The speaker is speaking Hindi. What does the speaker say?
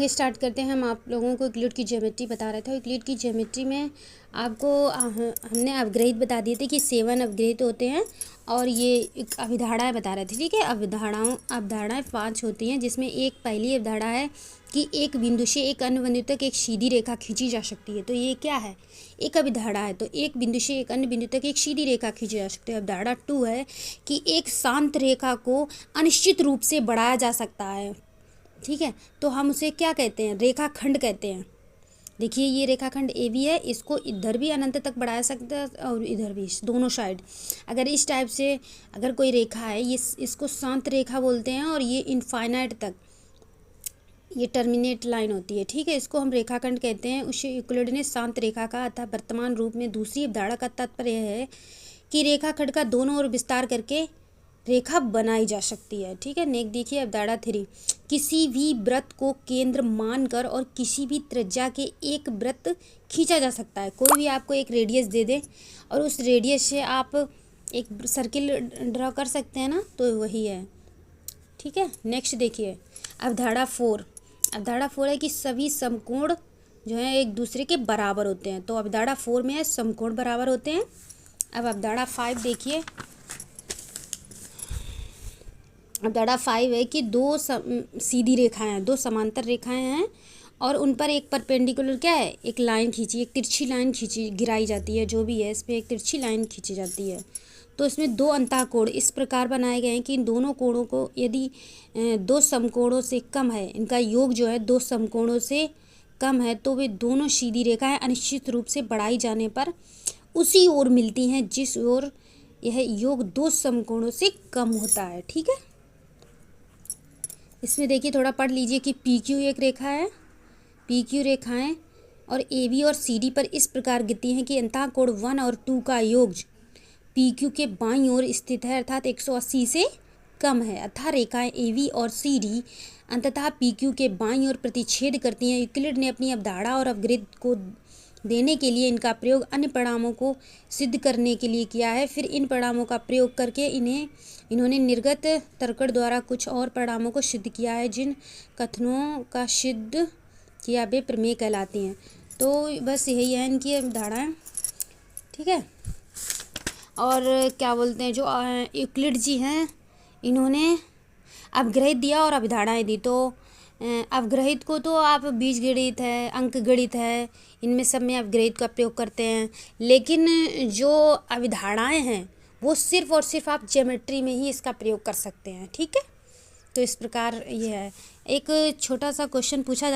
आगे स्टार्ट करते हैं। हम आप लोगों को यूक्लिड की ज्योमेट्री बता रहे थे। यूक्लिड की ज्योमेट्री में आपको हमने अवग्रहित बता दिए थे कि 7 अवग्रहित होते हैं और ये एक अभिधारणाएँ बता रहे थे। ठीक है, अवधारणाएँ 5 होती हैं, जिसमें एक पहली अवधारणा है कि एक बिंदु से एक अन्य बिंदु तक एक सीधी रेखा खींची जा सकती है। तो ये क्या है? एक अभिधारणा है। तो एक बिंदु से एक अन्य बिंदु तक एक सीधी रेखा खींची जा सकती है। अवधारणा 2 है कि एक शांत रेखा को अनिश्चित रूप से बढ़ाया जा सकता है। ठीक है, तो हम उसे क्या कहते हैं? रेखाखंड कहते हैं। देखिए, ये रेखाखंड ए बी है, इसको इधर भी अनंत तक बढ़ाया सकता है और इधर भी, दोनों साइड। अगर इस टाइप से अगर कोई रेखा है, ये इसको शांत रेखा बोलते हैं और ये इनफाइनाइट तक ये टर्मिनेट लाइन होती है। ठीक है, इसको हम रेखाखंड कहते हैं। उसे यूक्लिड ने शांत रेखा का अतः वर्तमान रूप में दूसरी अवधारणा का तात्पर्य है कि रेखाखंड का दोनों ओर विस्तार करके रेखा बनाई जा सकती है। ठीक है, नेक्स्ट देखिए अवधारणा 3, किसी भी वृत्त को केंद्र मानकर और किसी भी त्रिज्या के एक वृत्त खींचा जा सकता है। कोई भी आपको एक रेडियस दे दे और उस रेडियस से आप एक सर्किल ड्रॉ कर सकते हैं ना, तो वही है। ठीक है, नेक्स्ट देखिए अवधारणा 4। अवधारणा 4 है कि सभी समकोण जो है एक दूसरे के बराबर होते हैं। तो अवधारणा 4 में है समकोण बराबर होते हैं। अब अवधारणा 5 देखिए। अवधारणा 5 है कि दो सीधी रेखाएं हैं, दो समांतर रेखाएं हैं और उन पर एक परपेंडिकुलर क्या है? एक लाइन खींची, एक तिरछी लाइन खींची, गिराई जाती है, जो भी है, इस पर एक तिरछी लाइन खींची जाती है। तो इसमें दो अंतःकोण इस प्रकार बनाए गए हैं कि इन दोनों कोणों को यदि दो समकोणों से कम है, इनका योग जो है दो समकोणों से कम है, तो वे दोनों सीधी रेखाएं अनिश्चित रूप से बढ़ाई जाने पर उसी ओर मिलती हैं जिस ओर यह योग दो समकोणों से कम होता है। ठीक है, इसमें देखिए थोड़ा पढ़ लीजिए कि पी क्यू एक रेखा है, पी क्यू रेखाएं और ए बी और सी डी पर इस प्रकार गिरती हैं कि अंतःकोण 1 और 2 का योग पी क्यू के बाईं ओर स्थित है, अर्थात 180 से कम है। अतः रेखाएं ए बी और सी डी अंततः पी क्यू के बाईं ओर प्रतिच्छेद करती हैं। यूक्लिड ने अपनी अवधारणा और अवग्रहित को देने के लिए इनका प्रयोग अन्य परिणामों को सिद्ध करने के लिए किया है। फिर इन परिणामों का प्रयोग करके इन्होंने निर्गत तर्कण द्वारा कुछ और परिणामों को सिद्ध किया है। जिन कथनों का सिद्ध किया वे प्रमेय कहलाती हैं। तो बस यही है इनकी अवधारणाएं। ठीक है, और क्या बोलते हैं, जो यूक्लिड जी हैं, इन्होंने अवग्रहित दिया और अवधारणाएं दी। तो अवग्रहित को तो आप बीजगणित है, अंक गणित है, इनमें सब में अवग्रहित का प्रयोग करते हैं। लेकिन जो अवधारणाएं हैं वो सिर्फ और सिर्फ आप ज्योमेट्री में ही इसका प्रयोग कर सकते हैं। ठीक है, तो इस प्रकार ये है। एक छोटा सा क्वेश्चन पूछा